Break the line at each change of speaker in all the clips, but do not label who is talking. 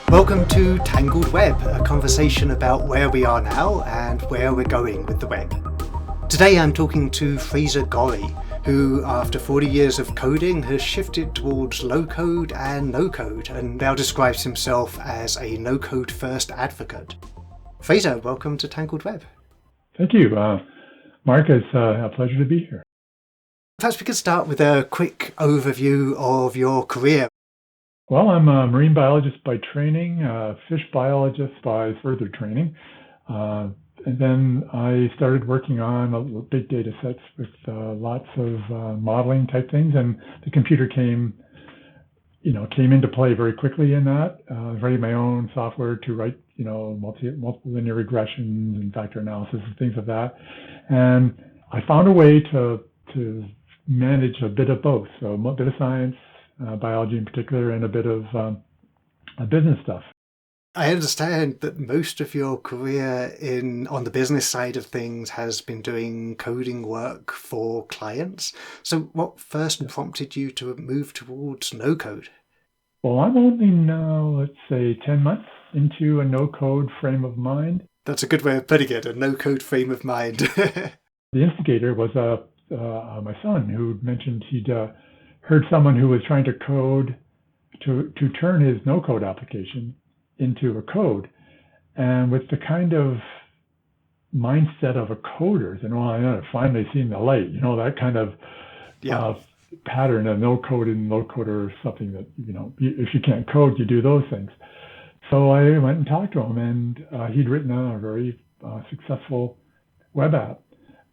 Welcome to Tangled Web, a conversation about where we are now and where we're going with the web. Today I'm talking to Fraser Gorrie, who after 40 years of coding has shifted towards low code and no code and now describes himself as a no code first advocate. Fraser, welcome to Tangled Web.
Thank you. Mark, it's a pleasure to be here.
Perhaps we could start with a quick overview of your career.
Well, I'm a marine biologist by training, fish biologist by further training. And then I started working on big data sets with lots of modeling type things. And the computer came into play very quickly in that. Writing my own software to write, multiple linear regressions and factor analysis and things of that. And I found a way to manage a bit of both. So a bit of science, biology in particular, and a bit of business stuff.
I understand that most of your career on the business side of things has been doing coding work for clients. So what first prompted you to move towards no code?
Well, I'm only now, let's say, 10 months into a no-code frame of mind.
That's a good way of putting it, a no-code frame of mind.
The instigator was my son, who mentioned he'd heard someone who was trying to code to turn his no-code application into a code. And with the kind of mindset of a coder, I finally seen the light, that kind of pattern of no code and low code or something that, if you can't code, you do those things. So I went and talked to him, and he'd written a very successful web app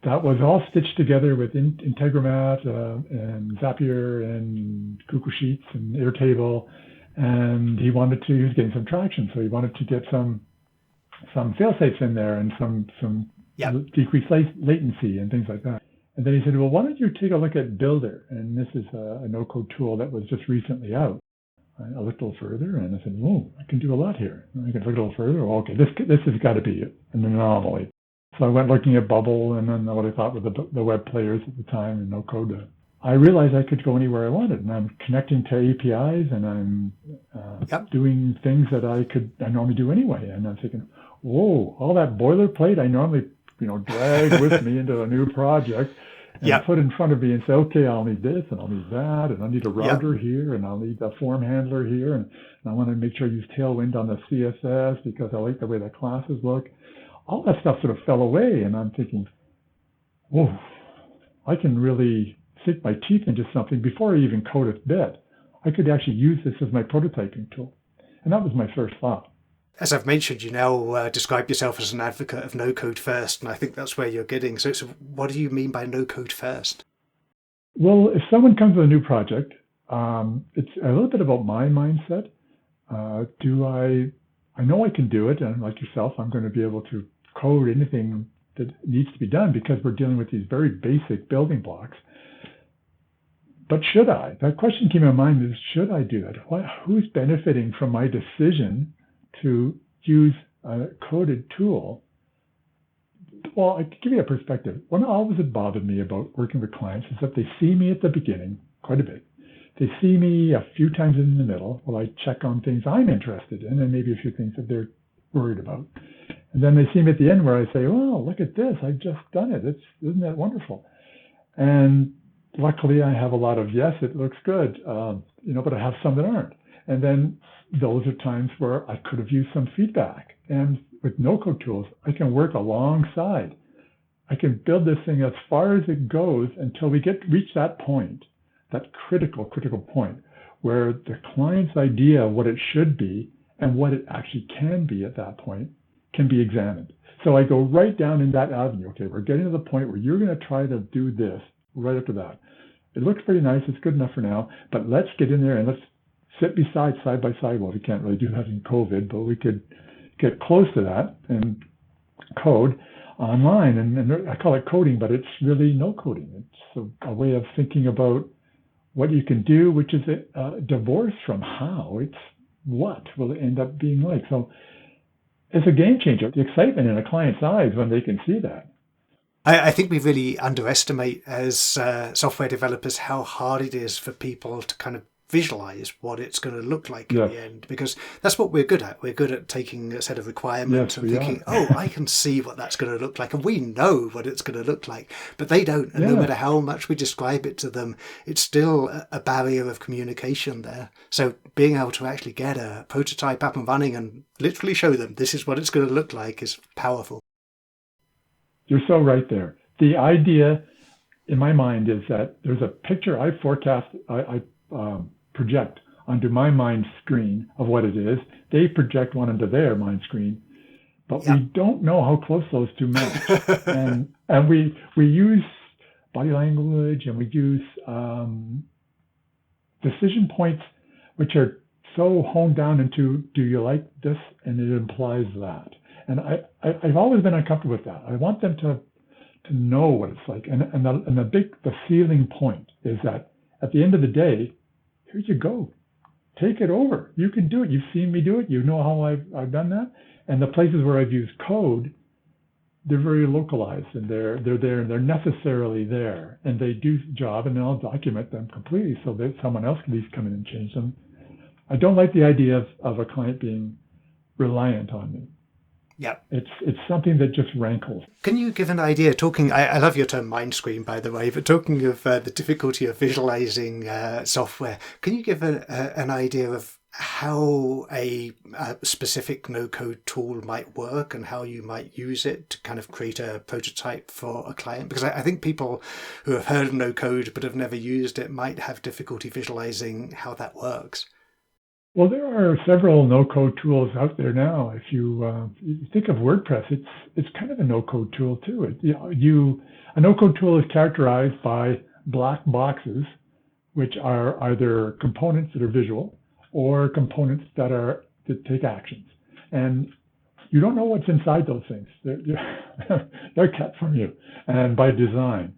that was all stitched together with Integromat and Zapier and Google Sheets and Airtable. And he was getting some traction. So he wanted to get some fail-safes in there and some decreased latency and things like that. And then he said, well, why don't you take a look at Builder? And this is a no-code tool that was just recently out. I looked a little further and I said, I can do a lot here. And I can look a little further. Okay, this has got to be an anomaly. So I went looking at Bubble and then what I thought were the web players at the time and no code. I realized I could go anywhere I wanted, and I'm connecting to APIs and I'm doing things that I normally do anyway. And I'm thinking, all that boilerplate I normally drag with me into a new project and put in front of me and say, okay, I'll need this and I'll need that and I'll need a router here and I'll need a form handler here and I want to make sure I use Tailwind on the CSS because I like the way the classes look. All that stuff sort of fell away, and I'm thinking, I can really sink my teeth into something before I even code a bit. I could actually use this as my prototyping tool. And that was my first thought.
As I've mentioned, you now describe yourself as an advocate of no code first, and I think that's where you're getting. So what do you mean by no code first?
Well, if someone comes with a new project, it's a little bit about my mindset. I know I can do it, and like yourself, I'm going to be able to code anything that needs to be done because we're dealing with these very basic building blocks. But should I? That question came to my mind is, should I do that? Who's benefiting from my decision to use a coded tool? Well, I can give you a perspective. What always had bothered me about working with clients is that they see me at the beginning quite a bit. They see me a few times in the middle while I check on things I'm interested in and maybe a few things that they're worried about. And then they see me at the end where I say, look at this. I've just done it. Isn't that wonderful? And luckily I have a lot of, yes, it looks good, but I have some that aren't. And then those are times where I could have used some feedback. And with no-code tools, I can work alongside. I can build this thing as far as it goes until we reach that point, that critical point, where the client's idea of what it should be and what it actually can be at that point can be examined. So I go right down in that avenue. Okay, we're getting to the point where you're going to try to do this right after that. It looks pretty nice. It's good enough for now, but let's get in there and let's sit side by side. Well, we can't really do that in COVID, but we could get close to that and code online. And I call it coding, but it's really no coding. It's a way of thinking about what you can do, which is divorced from how. It's what will it end up being like. So it's a game changer. The excitement in a client's eyes when they can see that.
I think we really underestimate as software developers how hard it is for people to kind of visualize what it's going to look like
Yes.
in the end, because that's what we're good at. We're good at taking a set of requirements
Yes,
and thinking, oh, I can see what that's going to look like, and we know what it's going to look like, but they don't. And no matter how much we describe it to them, it's still a barrier of communication there. So being able to actually get a prototype up and running and literally show them this is what it's going to look like is powerful.
You're so right there. The idea in my mind is that there's a picture I project onto my mind screen of what it is. They project one onto their mind screen, but we don't know how close those two match. and we use body language, and we use decision points which are so honed down into, do you like this? And it implies that. And I've always been uncomfortable with that. I want them to know what it's like. And the ceiling point is that at the end of the day, here you go. Take it over. You can do it. You've seen me do it. You know how I've done that. And the places where I've used code, they're very localized, and they're there, and they're necessarily there, and they do the job, and then I'll document them completely so that someone else can at least come in and change them. I don't like the idea of a client being reliant on me.
Yeah,
it's something that just rankles.
Can you give an idea, I love your term mind screen, by the way, but talking of the difficulty of visualizing software, can you give an idea of how a specific no-code tool might work and how you might use it to kind of create a prototype for a client? Because I think people who have heard of no-code but have never used it might have difficulty visualizing how that works.
Well, there are several no-code tools out there now. If you think of WordPress, it's kind of a no-code tool too. A no-code tool is characterized by black boxes, which are either components that are visual or components that take actions. And you don't know what's inside those things. They're kept from you, and by design.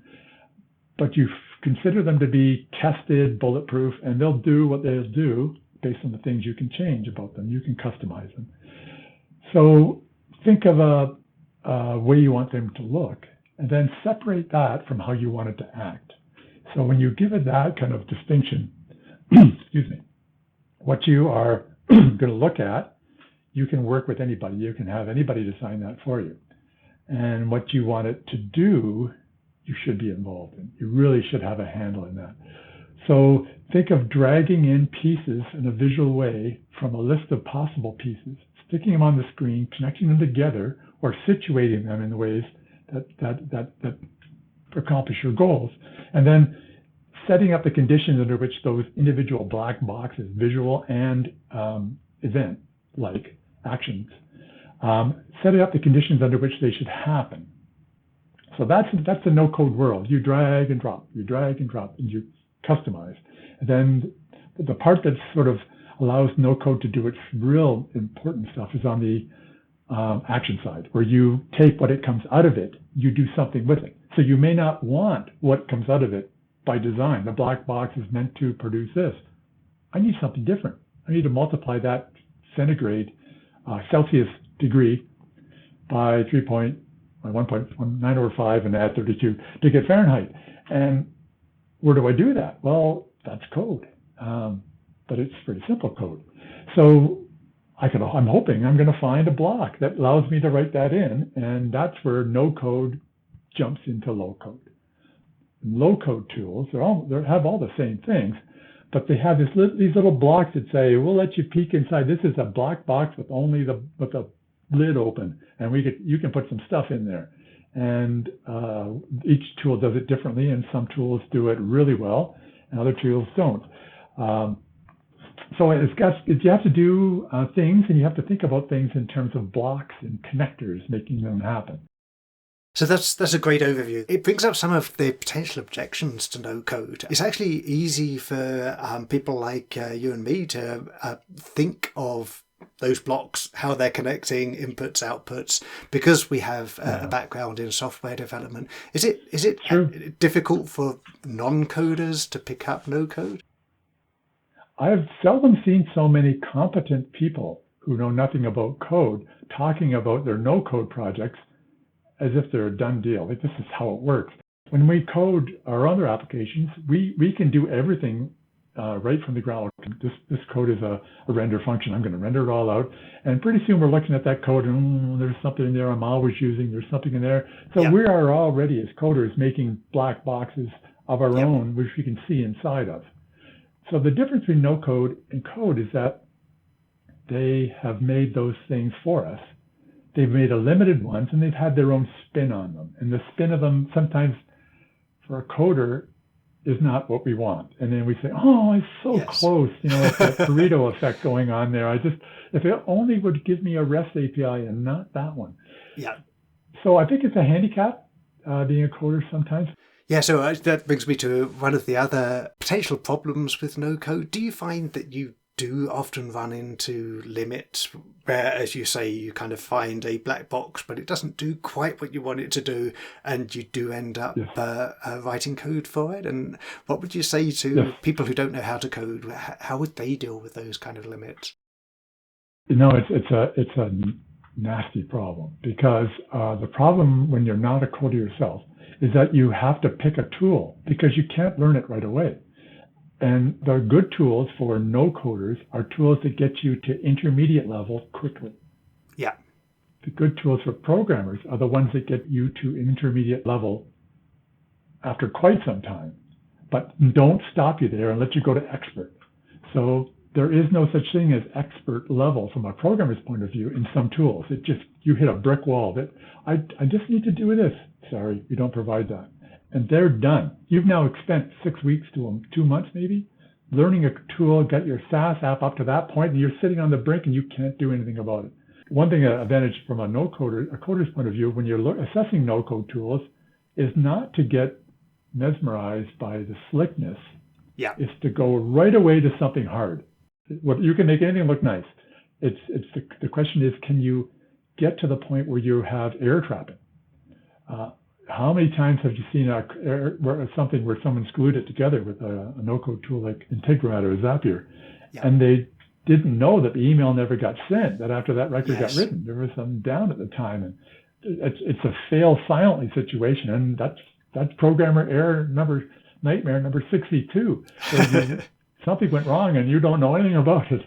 But you consider them to be tested, bulletproof, and they'll do what they'll do based on the things you can change about them. You can customize them. So think of a way you want them to look, and then separate that from how you want it to act. So when you give it that kind of distinction, excuse me, what you are going to look at, you can work with anybody. You can have anybody design that for you. And what you want it to do, you should be involved in. You really should have a handle in that. So think of dragging in pieces in a visual way from a list of possible pieces, sticking them on the screen, connecting them together, or situating them in ways that accomplish your goals, and then setting up the conditions under which those individual black boxes, visual and event-like actions, setting up the conditions under which they should happen. So that's the no-code world. You drag and drop, and you customize. And then the part that sort of allows no code to do its real important stuff is on the action side, where you take what it comes out of it, you do something with it. So you may not want what comes out of it by design. The black box is meant to produce this. I need something different. I need to multiply that centigrade Celsius degree by 1.19 over 5 and add 32 to get Fahrenheit. And where do I do that? Well, that's code, but it's pretty simple code. So I'm hoping I'm going to find a block that allows me to write that in, and that's where no code jumps into low code. Low code tools, they have all the same things, but they have these little blocks that say, we'll let you peek inside. This is a black box with only the lid open, and you can put some stuff in there. And each tool does it differently, and some tools do it really well, and other tools don't. So you have to do things, and you have to think about things in terms of blocks and connectors, making them happen.
So that's a great overview. It brings up some of the potential objections to no code. It's actually easy for people like you and me to think of those blocks, how they're connecting inputs, outputs, because we have a background in software development. Is it difficult for non-coders to pick up no code?
I've seldom seen so many competent people who know nothing about code talking about their no code projects as if they're a done deal. Like, this is how it works. When we code our other applications, we can do everything right from the ground. This code is a render function. I'm going to render it all out. And pretty soon we're looking at that code and there's something in there I'm always using. There's something in there. So we are already, as coders, making black boxes of our own, which we can see inside of. So the difference between no code and code is that they have made those things for us. They've made a limited ones and they've had their own spin on them. And the spin of them sometimes for a coder is not what we want. And then we say, oh, it's so close. It's that Pareto effect going on there. If it only would give me a REST API and not that one.
Yeah.
So I think it's a handicap being a coder sometimes.
Yeah, so that brings me to one of the other potential problems with no code. Do you find that you do often run into limits where, as you say, you kind of find a black box, but it doesn't do quite what you want it to do, and you do end up writing code for it? And what would you say to people who don't know how to code? How would they deal with those kind of limits?
It's a nasty problem, because the problem when you're not a coder yourself is that you have to pick a tool because you can't learn it right away. And the good tools for no coders are tools that get you to intermediate level quickly.
Yeah.
The good tools for programmers are the ones that get you to intermediate level after quite some time, but don't stop you there and let you go to expert. So there is no such thing as expert level from a programmer's point of view in some tools. You hit a brick wall that I just need to do this. Sorry, we don't provide that. And they're done. You've now spent 6 weeks to 2 months maybe learning a tool, got your SaaS app up to that point, and you're sitting on the brink and you can't do anything about it. One thing, an advantage from a coder's point of view, when you're assessing no-code tools, is not to get mesmerized by the slickness.
Yeah.
It's to go right away to something hard. You can make anything look nice. The question is, can you get to the point where you have error trapping? How many times have you seen something where someone's glued it together with a no-code tool like Integromat or Zapier, and they didn't know that the email never got sent, that after that record got written, there was something down at the time. And it's a fail silently situation, and that's programmer error nightmare number 62. So something went wrong and you don't know anything about it.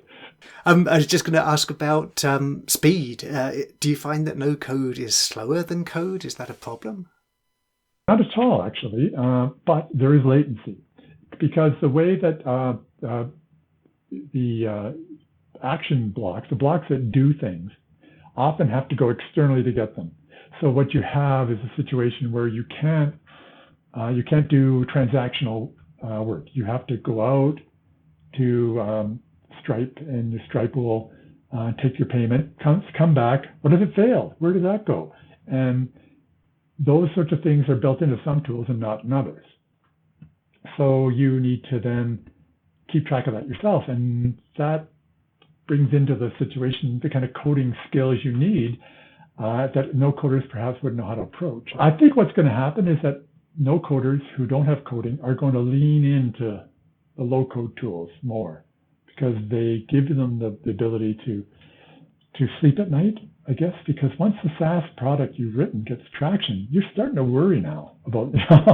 I was just going to ask about speed. Do you find that no code is slower than code? Is that a problem?
Not at all, actually, but there is latency, because the way that the action blocks, the blocks that do things, often have to go externally to get them. So what you have is a situation where you can't do transactional work. You have to go out to Stripe, and your Stripe will take your payment, come back. What if it failed? Where did that go? And those sorts of things are built into some tools and not in others. So you need to then keep track of that yourself. And that brings into the situation the kind of coding skills you need that no coders perhaps wouldn't know how to approach. I think what's going to happen is that no coders who don't have coding are going to lean into the low code tools more, because they give them the ability to sleep at night, I guess, because once the SaaS product you've written gets traction, you're starting to worry now about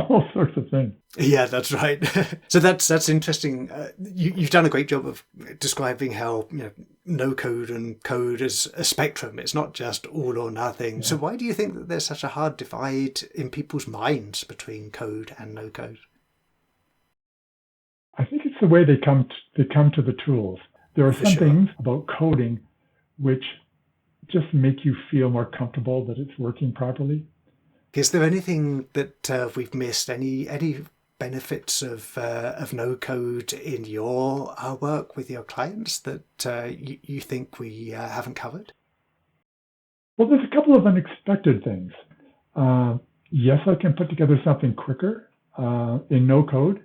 all sorts of things.
Yeah, that's right. So that's interesting. You've done a great job of describing how no code and code is a spectrum. It's not just all or nothing. Yeah. So why do you think that there's such a hard divide in people's minds between code and no code?
I think it's the way they come to the tools. There are some things about coding which just make you feel more comfortable that it's working properly.
Is there anything that we've missed? Any benefits of no code in your work with your clients that you think we haven't covered?
Well, there's a couple of unexpected things. Yes, I can put together something quicker in no code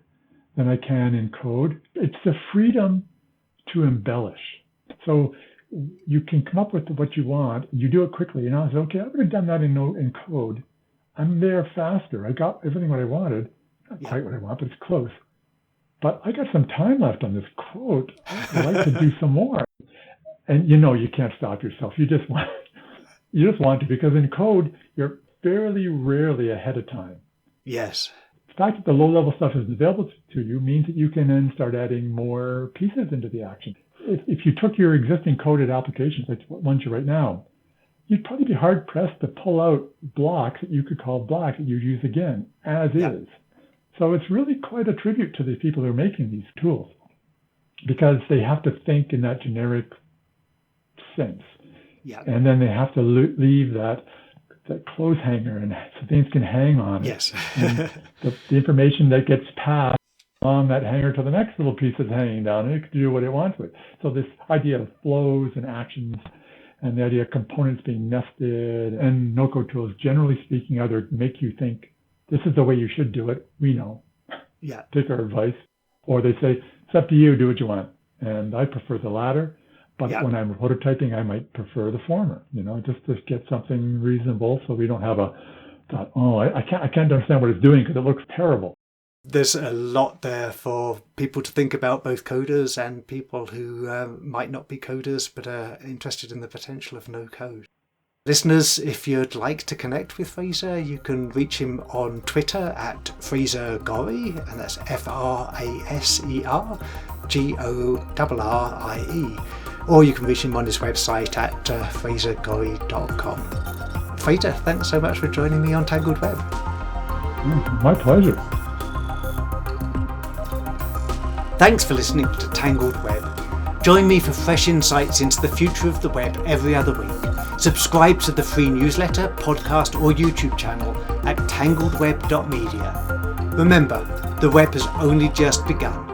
than I can in code. It's the freedom to embellish. So you can come up with what you want, you do it quickly, and I was okay, I would have done that in code. I'm there faster. I got everything what I wanted. Not quite what I want, but it's close. But I got some time left on this code. I'd like to do some more. And you can't stop yourself. You just want to, because in code, you're fairly rarely ahead of time.
Yes.
The fact that the low-level stuff is available to you means that you can then start adding more pieces into the action. If you took your existing coded applications, like the ones you write now, you'd probably be hard-pressed to pull out blocks that you could call blocks that you'd use again, as is. So it's really quite a tribute to the people who are making these tools, because they have to think in that generic sense.
Yeah.
And then they have to leave that clothes hanger, and so things can hang on it.
Yes.
And the information that gets passed on that hanger to the next little piece that's hanging down, and it can do what it wants with. So this idea of flows and actions, and the idea of components being nested, and no-code tools, generally speaking, either make you think, this is the way you should do it, we know.
Yeah.
Take our advice. Or they say, it's up to you, do what you want. And I prefer the latter. But when I'm prototyping, I might prefer the former, just to get something reasonable, so we don't have I can't understand what it's doing because it looks terrible.
There's a lot there for people to think about, both coders and people who might not be coders but are interested in the potential of no code. Listeners, if you'd like to connect with Fraser, you can reach him on Twitter at Fraser Gorrie, and that's FraserGorrie, or you can reach him on his website at frasergorrie.com. Fraser, thanks so much for joining me on Tangled Web.
My pleasure.
Thanks for listening to Tangled Web. Join me for fresh insights into the future of the web every other week. Subscribe to the free newsletter, podcast or YouTube channel at tangledweb.media. Remember, the web has only just begun.